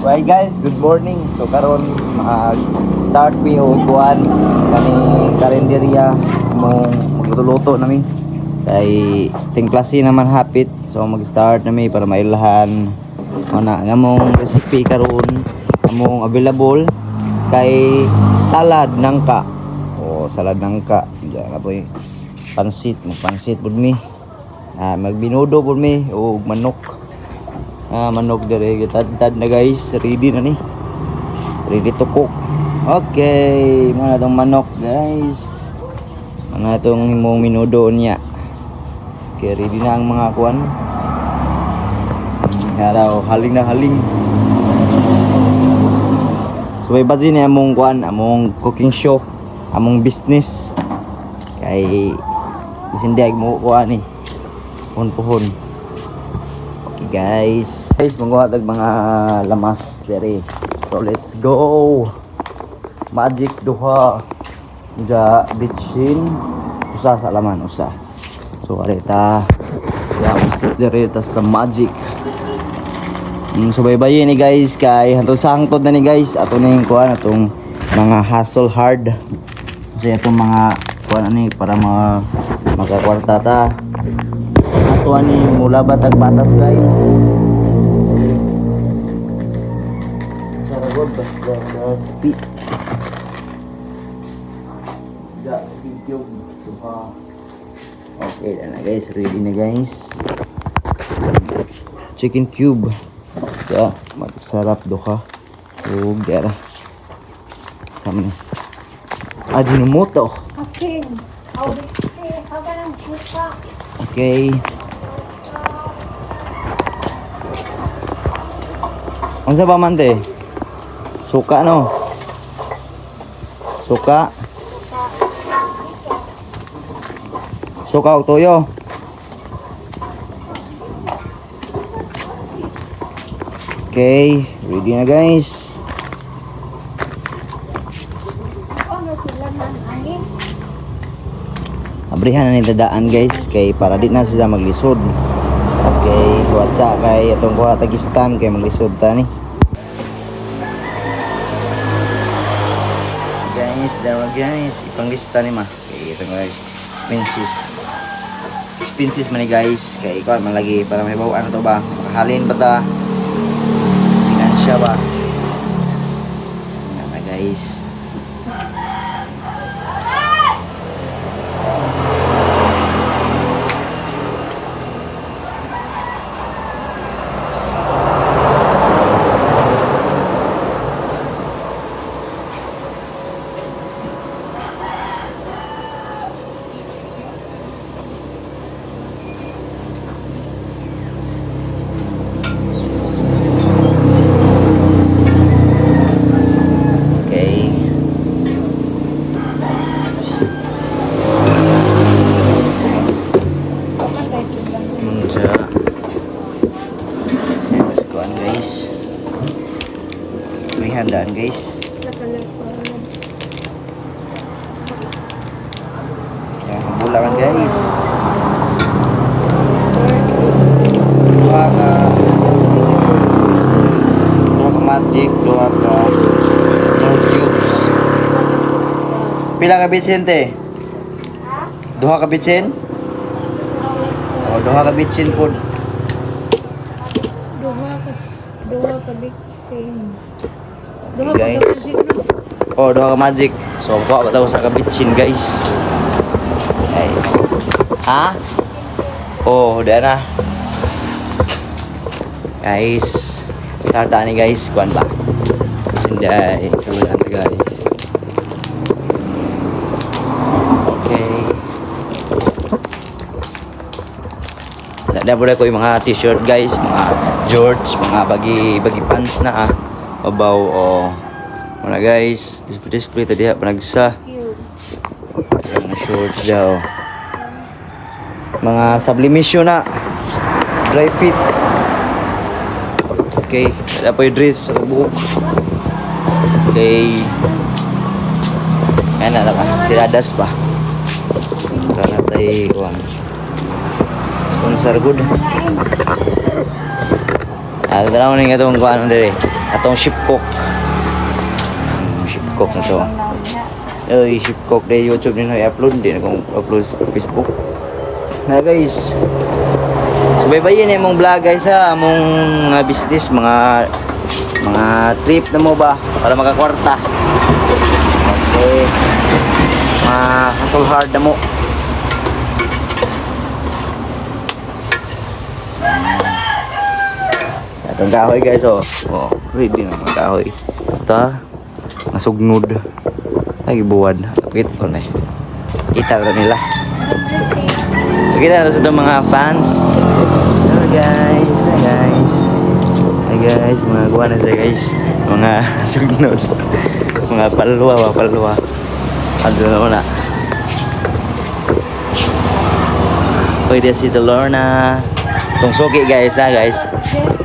Hi guys, good morning. So karon start mi og kuan kani karinderya mo magluluto nami. Kay ting klase naman hapit. So mag-start nami para mailahan ana ngamong recipe karon among available kay salad nangka. Salad nangka. Diyan na boy. Pansit pud mi. Magbinudo pud mi og manok. Manok dire tad na guys, ready na ni, ready to cook. Okay, muna tong manok guys, muna tong imong minudo niya. Okay, ready na ang mga kuan. Araw haling na haling. So may bazin ni among kuan, among cooking show, among business. Kay bisindig mo kuan ni pohon. Guys, magbuhat mga lamas dere. So let's go. Magic duha da bitchin usa sa laman usa. So arita ya dere ta sa magic. So bye-bye ni guys kay hantod sa hangtod na ni guys ato ning kuan atong mga hustle hard. Kasi atong mga kuan ani para magakwarta ta. Ato ani mula batag batas guys. Saragod basta speed. Ya, speed cube. Okay na guys, ready na guys. Chicken cube. Ya, masarap duha. Oh, gara. Sama ni. Ajinomoto. Asin. Hawakan suka. Okay. Unsa ba man te? Suka no. Suka. Suka og toyo. Okay, ready na guys. Abrihan na ni dadaan guys kay para di na sila maglisod. Okay, watsa kay atong kuha tagistan kay maglisod ta ni. Guys, dara guys, ipanglista ni ma. Okay, ito guys. Expenses man ni guys kay ikaw man lagi para may bawaan to ba. Makahalin ba ta? Finansya ba? Yan na guys. May handaan guys. Yan, bulawan guys. Dua ka magic, dua ka Lord cubes. Pila ka bitsin te? Duha ka bitsin? Duha ka bitsin po. Duha ka bitsin. Okay, guys. Duha ka magic. So, kuha ba tayo sa kabitsin, guys? Okay. Ha? Udah na. Guys, start ni guys. Kuan ba? Sinday. Kamulan na guys. Okay. Ada pula ko yung mga t-shirt guys, mga shorts, mga bagi pants na Abaw mana guys, display tadi panagsa. Mga shorts daw. Mga sublimation na. Dry fit. Okay, ada pa yung dress sa buhok. Okay. Ayan na naman, tiradas pa. Para tayo kuhan. Sponsor good. Tanaw na nga itong kuhan mo diri. Atong ship cook. Ship cook na to. Ship cook day YouTube din i-upload din akong upload sa Facebook. Na guys. So baybayin imong vlog guys ha, among business mga trip na mo ba para makakwarta. Okay. Hustle hard na mo. Atong kahoy guys oh. Oh, ready na mga kahoy. Ta masugnod. Ay buwad. Kita ko na. Kita na nila. Kita na sa mga fans. Hello guys. Hi guys. Hi guys, mga kuha na siya guys. Mga sugnod. Mga palwa. Ano na muna. Pwede si Lorna. Itong suki guys ha guys.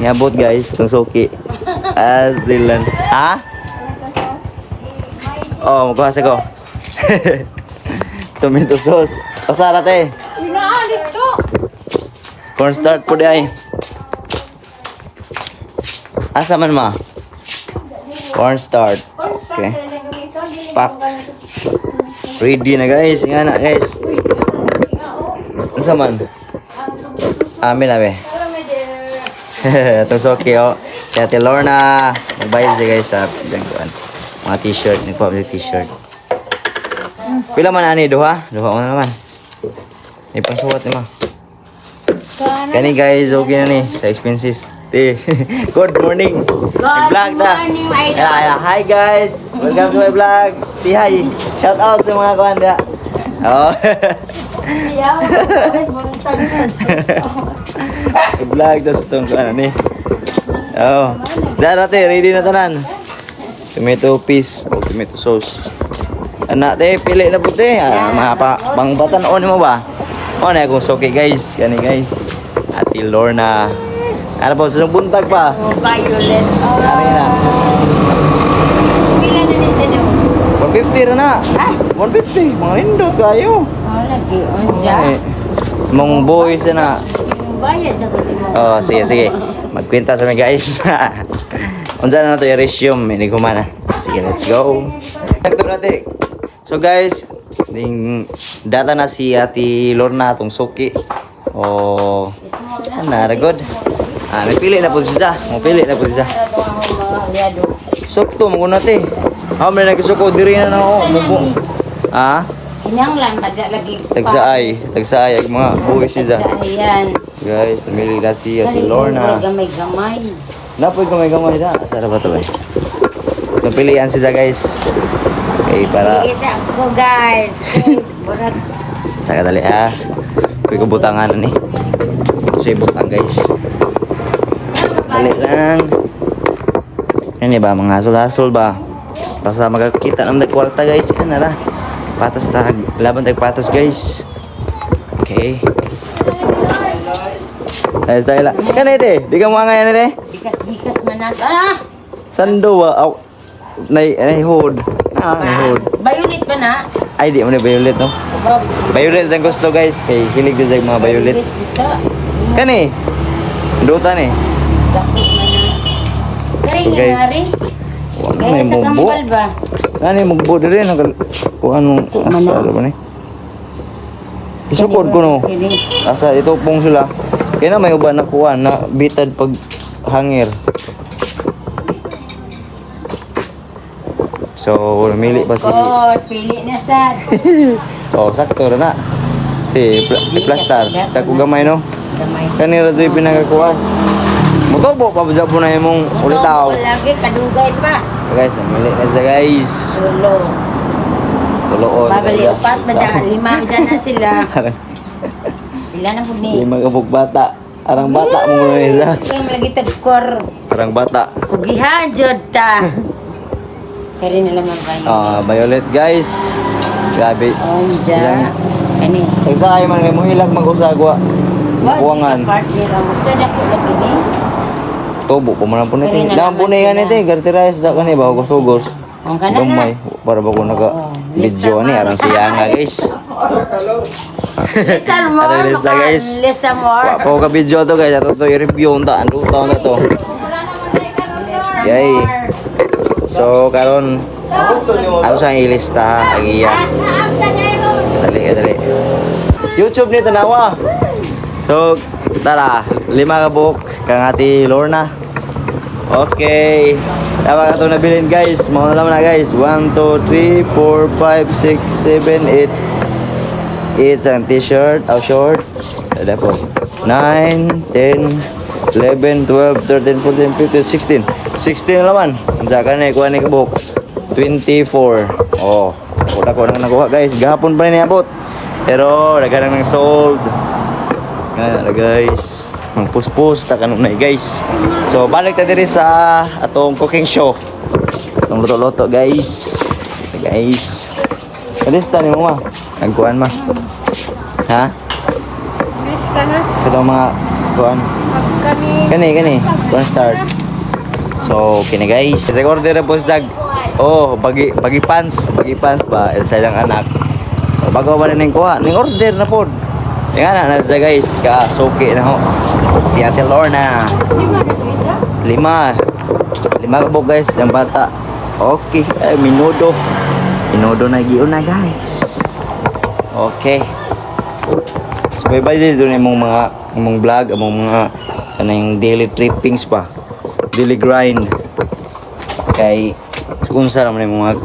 Ngabot guys, itong suki. As Dylan. Ha? Oh, magkuha sa ko. Tomato sauce. Pasara te. Inaalit to. Cornstarch po di ay. Asa man ma? Cornstarch. Okay. Pak. Ready na guys. Nga na guys. Asa man? Amin na be. Itong soki oh. Si Ate Lorna. Magbayad siya guys sa jangkuan. Mga t-shirt. Nagpapalik t-shirt. Pila man ani? Duha? Duha ko na naman. May pangsuwat ni ma. Kani guys, okay na ni sa expenses. Good morning. Vlog ta. Hi guys. Welcome to my vlog. Say hi. Shout out sa mga kawanda. Oh. Vlog ta sa tong kanan ni. Oh. Darate, ready na tanan. Tomato paste o tomato sauce. Anak te, pili na puti. Mga pangbatan o ni mo ba? O na akong soke guys. Kani guys. Ate Lorna. Ano po, sa buntag pa? Violet. Ano na? Pila na ni sa niyo? 150 na na. 150. Mga indot kayo. Lagi. Unja. Mong boys na. Bayad sa ko si mo. Oh, sige. Magkwenta sa mga guys. Unsa na to yung resume. Hindi ko mana. Sige, let's go. So guys, ding data na si Ate Lorna itong suki. Oh, naragod. Nagpili na po siya. Mapili na po siya. Sukto, maguna te. May nagsuko diri na ako. Mubo. Inyang lang kasi lagi. Tagsaay ang mga buhay siya. Ayan. Guys, namili na si Ate Lorna. Gamay-gamay. Napoy gamay na. Sara ba ito ba? Napilian siya guys. Okay, para Isa ko guys. Burat. sa kadali Kuy ko butangan ni. Kasi butang guys. Dali lang. Ini ba mga hasol-hasol ba? Basta magkakita ng kwarta guys. Yan na. Patas tag. Laban tag patas guys. Okay. Ayos tayo lang. Kan ite? Di ka mga ngayon ite? Bikas man na. Sando ba? Nay hood. Nay hood. Violet pa na. Ay di mo na violet no? Violet ang gusto guys. Kay hilig din sa mga violet. Kani? Duta ni. Kari So, guys. nga rin. Wala Kaya may sa mugbo. kambal ba? Ano yung mugbo din rin. Kung anong asa ba ni? Isukod ko no. Asa ito pong sila. Kaya na may uban na kuha na bitad pag hangir. So, namili pa si... Oh, pili na sad. Oh, sakto na na. Si plastar. Tako gamay no. Gamay. Kanira do'y pinagakuha. Mutobo pa ba po na imong ulitaw. Lagi kadugay pa. Guys, namili na siya guys. Tulo. Tuloon. Babali upat ba dyan? Lima dyan na sila. Pila na po ni. Lima kabuk bata. Arang bata mo na isa. Kaya lagi tagkor. Arang bata. Pugihan, jod ta. Kaya na naman ba Violet guys. Grabe. Onja. Kani. Egsa kayo man kayo muhilag mag-usagwa. Buwangan. Partner ang gusto na po lagi ni. Tubo po man po Kaya natin. na Daan po naman na yan sila. ito. Gartirayas sa kanil ba? Hugos-hugos. Ang kana nga. Gamay. Para ba ko naka-video ni. Arang siya nga guys. Lista mo. Ato yung lista guys. Lista mo. Wapo ka video to guys. Ato to i-review. Ang taan. Luto na to. Yay. So karon ato sa ilista agiya. Dali. YouTube ni tanawa. So tara, 5 ka buok kang ati Lorna. Okay. Tama ka ito nabilin guys. Mga naman na guys. 1, 2, 3, 4, 5, 6, 7, 8. 8 ang t-shirt. Short. Ada po. 9, 10, 11, 12, 13, 14, 15, 16. 16 naman. Diyan na ikuha ni kabuk. 24. Oh. Wala ko nang nakuha guys. Gahapon pa rin niabot. Pero nagkanang ng sold. Nga guys. Ang puspos ta kanunay guys. So balik ta diri sa atong cooking show. Atong luto-luto guys. Guys. Kalista ni mo ma. Nagkuan ma. Ha? Lista na. Ito mga kuan. Kani. Kuan start. So kini guys. Sa order po sa bagi pants ba sa ilang anak. So, bago pa rin ning kuha, ning order na pod. Nga na sa guys, ka suki na ho. Si Ate Lorna. 5 ka po guys, yung bata. Okay, ay minudo na giyon na guys. Okay. So bye dito na imong vlog, among mga kanang daily trippings pa. Daily grind. Kay unsa naman yung mga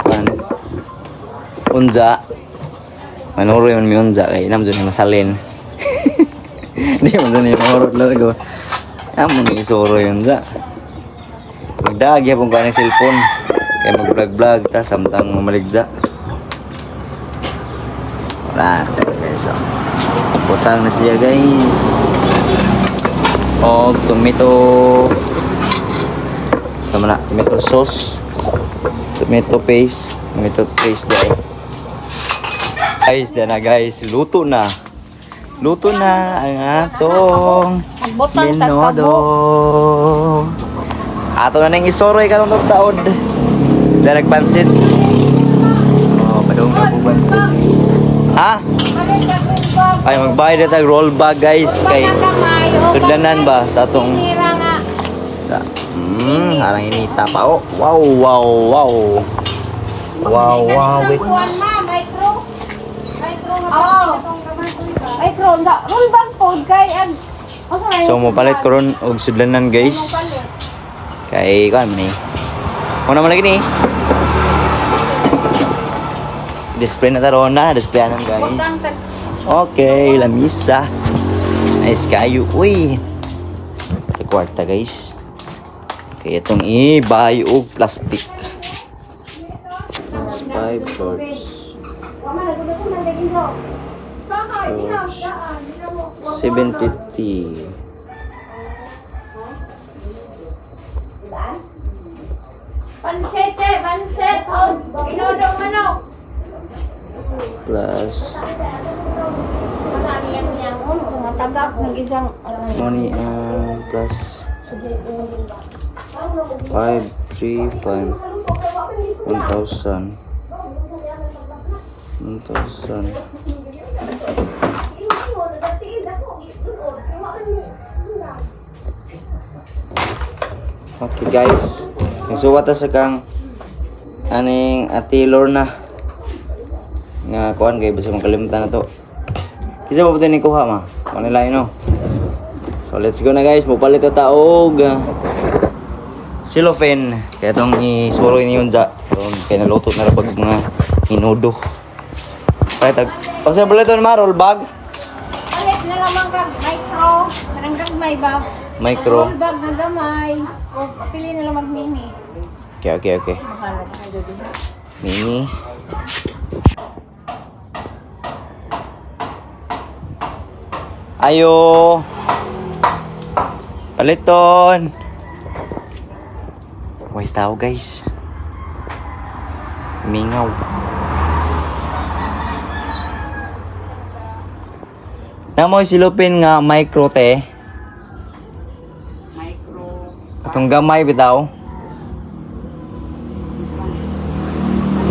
unja. Manuro yun mi unja kay nam dun masalin. Di mo dun yung horot lang ko. Amo ni isuro yun za. Magdagi pong kanang cellphone. Kaya mag-vlog ta samtang mamaligza. Wala. So, putang na siya guys. O tomato. Sama na tomato sauce. Tomato paste dahil. Guys, na guys. Luto na ang atong minodo. Ato na nang isoroy karong taon. Dahil nagpansit. Oh, padung ka po pansit. Ha? Ay, magbayad na tag roll bag guys. Kay sudlanan ba sa atong harang inita pa. Oh, wow. Wait. Ay, roll bag po, kay So, mapalit ko ron og sudlanan guys. Kay, kuhan man eh. Una mo lagi ni. Display na taron na. Display anan guys. Okay, lamisa. Nice kayo. Uy. Sa kwarta guys. Okay, itong i-buy og plastic. 5 shorts. 750. Panset. Oh, inodong manok. Plus Matagap ng isang money plus 5, 3, 5 1,000 Okay guys, nagsuwat ta sa kang aning Ate Lorna nga kuan kay basta makalimutan na to. Kisa pa ni kuha ma. Manila no. So let's go na guys, mupalit ta og cellophane kaya tong isuroy ni unsa. Kay naluto na ra pag mga minudo. Kaya tag pagsa pala ito na roll bag. Alit na lamang kag micro. Parang gagmay ba? Micro. Roll bag na gamay. O pili na lamang mini. Okay. Mahalo ka dito. Mini. Ayo. Paliton. Way tao guys. Mingaw. Namoy silupin nga micro te. Micro. Atong gamay bitaw.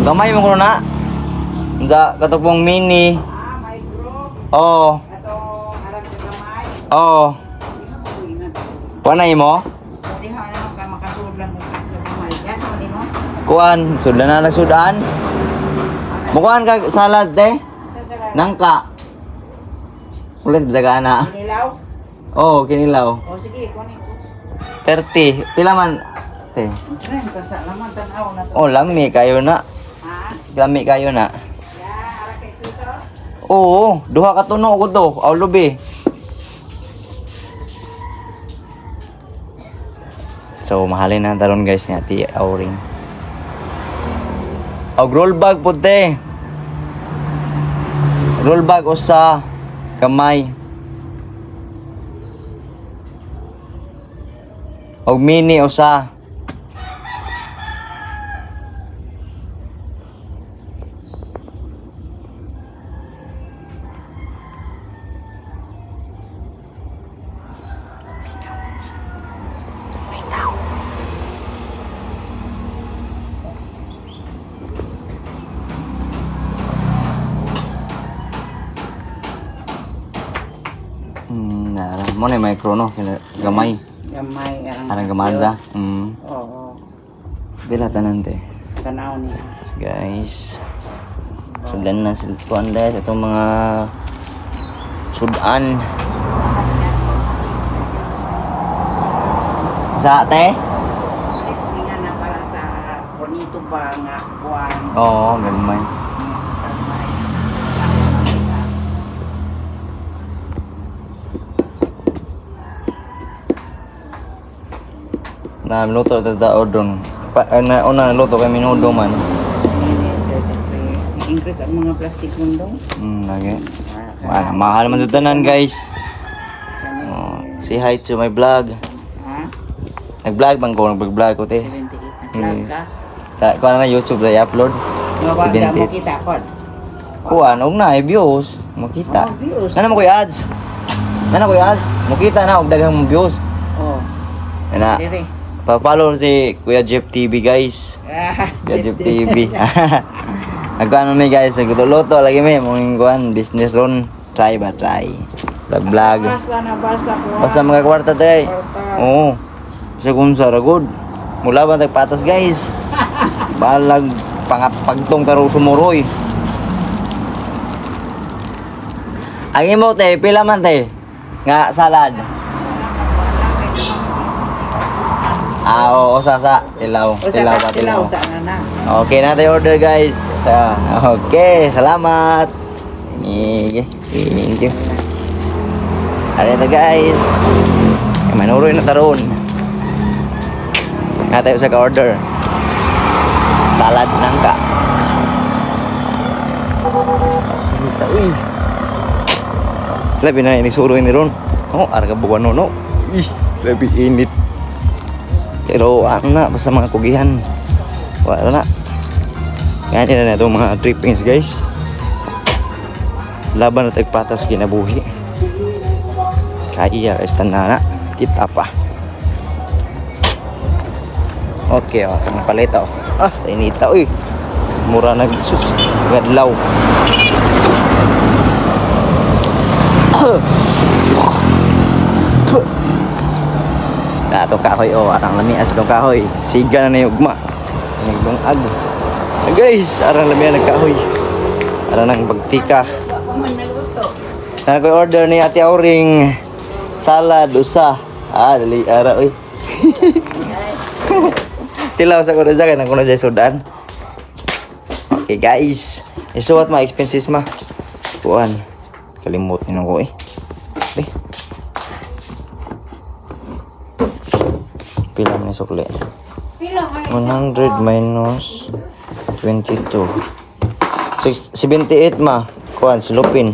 Gamay mo ko na. Unsa katupong mini. Oh. Oh. Panay mo? Diha na ka makasulod lang mo. Kuan, sudan na nagsudan. Mukuan ka salad te. Nangka. Ulit basagaan na. Nilaw? Oh, kinilaw. O sige, kunin ko. 30. Pila man te? Ren, kasa laman tanaw na to. Oh, lami kayo na. Ha? Lami kayo na. Ya, ara kay tuto. Oo, duha ka tuno ko to. Aw lubi. So, mahalin na taron guys ni Ate Auring. Og roll bag po te. Roll bag usa kamay. Og mini usa. Mo na micro no, gamay. Gamay, Parang gamanza. Oo. Bila tanan te. Tanaw niya. Guys. Sudan na silpuan guys itong mga sudan. Sa te? Nga na para sa bonito ba nga buwan. Oo, gamay. Na minuto tao doon. Na una luto kay minuto man. I-increase ang mga plastic mundong. Lagi. Mahal man sa tanan guys. Say hi to my vlog. Ha? Nag-vlog bang ko? Nag-vlog ko te. 78. Vlog ka? Sa kuha na YouTube na i-upload. Mawag na mo 78. kita pod. Kuha na na views. Makita. Oh, views. Nana mo ko ads. Nana ko ads. Makita na og daghang views. Oh. Na Dire. pa-follow si Kuya Jeff TV guys. Kuya Jeff TV. Nagkuhan may guys, nagluto lagi may mong kuhan business ron. Try ba try. Vlog. Basta ko. Basta mga kwarta tay. Oo. Sa kung sa ragod. Mula ba tagpatas guys. Balag pagtong karo sumuroy. Ang imo te, pila man te? Nga salad. Oo, sasa. Tilaw. Tilaw pa, tilaw. Sana na. Okay na tayo order guys. Okay, salamat. Thank you. Arito guys. Manuroy na taron. Na tayo sa ka-order. Salad nangka. Uy. Labi na ini suruh ini ron. Oh, arga buwan no. Ih, lebih init. Pero ano na, basta mga kugihan. Wala na. Ganyan na itong mga trippings guys. Laban na tagpatas kinabuhi. Kaya guys, tanda na. Kita pa. Okay, oh, sa mga paleta oh. Ah, inita uy. Mura na sus. Gadlaw. Itong kahoy oh, arang lamias itong kahoy. Siga na na yung ugma. Nagdong ag. Guys, arang lamias ng kahoy. Arang nang bagtika. Ako order ni Ate Auring. Salad, usa. Ah, dali ara uy. Tilaw sa kuno sa kuno sa sudan. Okay guys. Isuwat ma expenses ma. Kuan. Kalimot ni ko eh. Okay. Pila man sukli? 100 minus 22. 78 ma. Kuan silopin.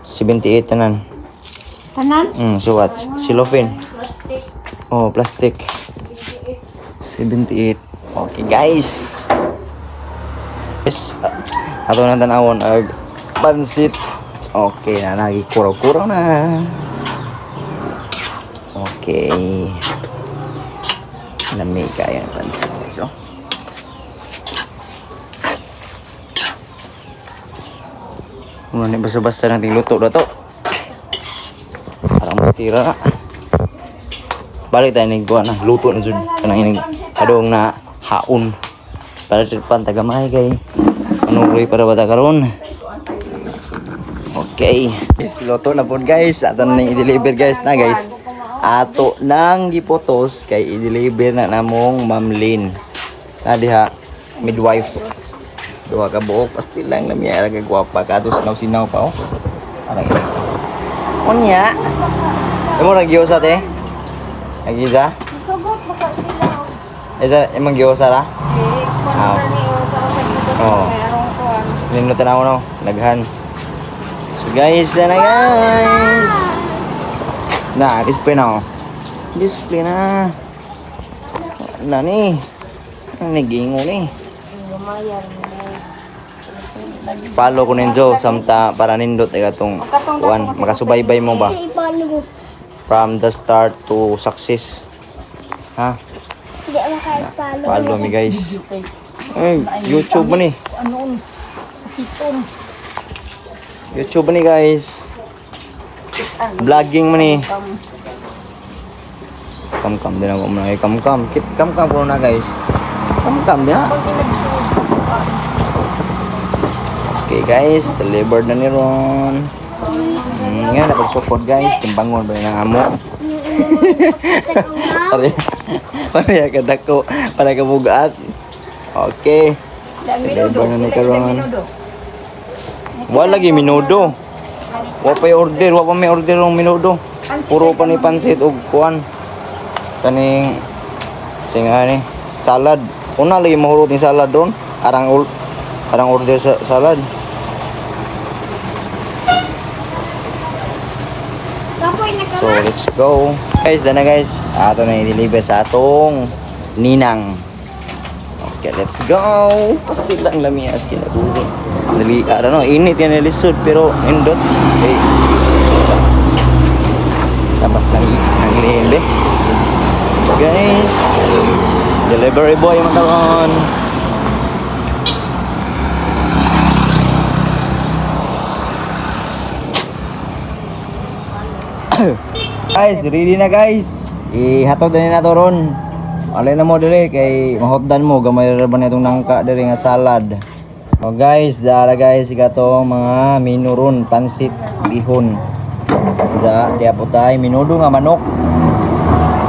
78 tanan. Tanan? Suwat. Silopin. Plastic. Oh, plastic. 78. Okay, guys. Yes. Ato na tanawon ag pansit. Okay na, lagi kuraw-kuraw na. Okay. Lami kaya ang pansit, guys. Oh. Muna basa-basa nating luto na to. Parang mastira na. Balik tayo nagbuwan na. Luto na dyan. Kanang inig kadong na haon. para tripan tagamay kay manuloy para bata karon. Okay. Siloto na po guys. Ato na i-deliver guys na guys. Ato nang gipotos kay i-deliver na namong Ma'am Lynn. Na diha midwife. Duha ka buok pastil lang na miya ra gwapa katos sinaw pa oh. Ara ina. Unya. Imo ra giyosa te? Agiza? Sugot mo ka sila. Esa imong giyosa ra? Kung ni sa usap dito Oo. mayroong kuan. Nindot na ako no, naghan. So guys, na guys. Na, display na oh. Display na. Nani? Ang nagingo ni. Lumayan mo. Follow ko ninyo samta para nindot ay katong kuan makasubaybay mo ba Ipalo. from the start to success. Ha? Hindi ako makaipalo. Follow me guys. Ay, YouTube mo ni. Anoon? Hiton. YouTube mo ni guys. Vlogging mo ni. Kam din ako muna. Kam ko na guys. Kam din na. Okay guys, delivered na ni Ron. Nga, napagsukod guys. Timbangon ba yung amo? Para kadako. Para kabugat. Okay. Deliver na ni Karon. Wala lagi minudo. Wa pa order, wa pa may order ng minudo. Puro pa ni pansit ug kuan. Kaning singa ni salad. Una lagi mahurot ni salad doon. Arang order sa salad. So let's go. Guys, dana guys. Ato na i-deliver sa atong ninang. Okay, let's go. Pasti lang lamias kinabuli. Dali, no, init yan nilisod pero indot. Okay. Sabas lang ang lihimbe. Guys, delivery boy makaroon. Guys, ready na guys. Ihatod na to ron. Alay na mo dili kay mahotdan mo gamay ra ba nitong nangka diri nga salad. Oh guys, dara guys ikato mga minuron pansit bihon. Da dia putay minudo nga manok.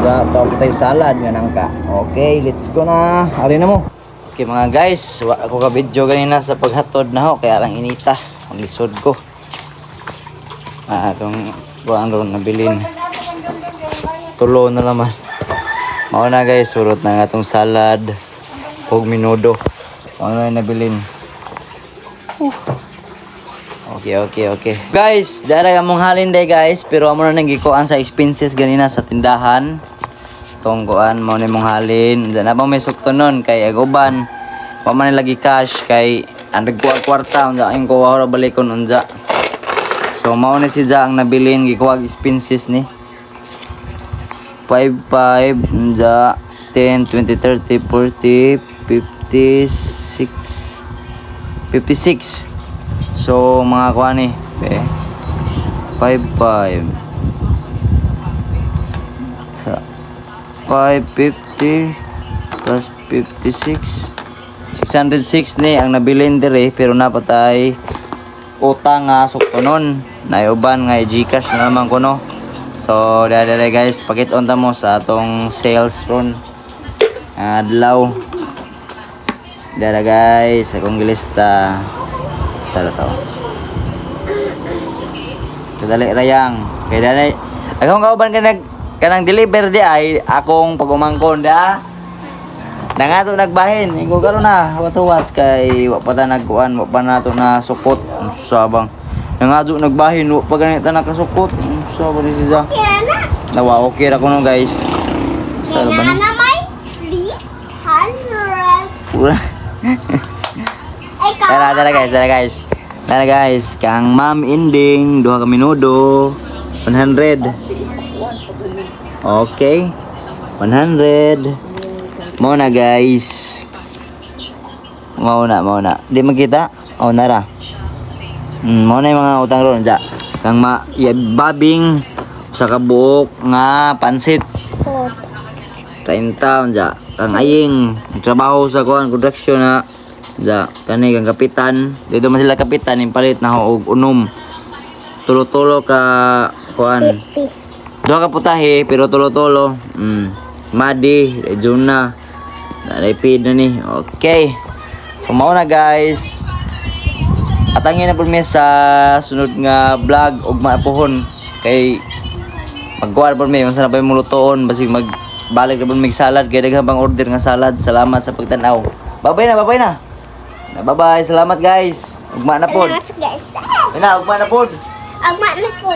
Da to putay salad nga nangka. Okay, let's go na. Alay na mo. Okay mga guys, wa ako ka video ganina sa paghatod na ho kaya lang inita. Ang lisod ko. Atong buwan ron nabilin. Tulo na laman. Mao na guys, surot na nga itong salad ug minudo. Mao na yung nabilin. Okay. Guys, dara ka mong halin day guys, pero amo na nang gikuan sa expenses ganina sa tindahan. Tong kuan mao na mong halin. Dan abang may sukto nun kay agoban. Wa man lagi cash kay andag kwarta unsa ang kuha ra balikon unsa. So mao na si ang nabilin gikuwag expenses ni. 5, 5, 10, 20, 30, 40, 56. So, mga kuha ni. 5, 5. Sa 550 plus 56. 606 ni ang nabilin dire pero napatay utang nga sukto nun. Naiuban nga Gcash na naman ko no. So, dada guys, pakit-on ta mo sa atong sales ron. Adlaw. Dada guys, akong gilista. Sala to. Kadali rayang. Kay dada, akong kauban kanang deliver di ay akong pagumangkon da. Nangato nagbahin, ingo karon na, wat kay wa pa ta nagkuan, wa pa nato na sukot. Sabang nangato nagbahin, wa pa ganita nakasukot. So, ba ni siya? Kaya na. Nawa, okay ra ko no guys. Sa ba ni? Kaya na may 300. Pura. Ay, Tara guys. Tara guys, kang Ma'am Inding, 2 ka minudo. 100. Okay. 100. Mau na guys. Mau na. Di magkita? Oh, nara. Mau na yung mga utang ron, ja. Kang babing sa kabuok nga pansit. 30 ja. ang aying trabaho sa kuan construction na da kani kang kapitan dito man sila kapitan yung palit na og unom tulo-tulo ka kuan duha ka putahe pero tulo-tulo Madi Juna na-repeat na ni okay so mao na guys atangin na po mi sa sunod nga vlog ug maapuhon kay magkuha po mi unsa na pa yung mulutoon basig magbalik na po mig salad kay daghang pang order nga salad salamat sa pagtan-aw bye na bye salamat guys ugma na pod Salamat guys. ugma na pod Agma na po.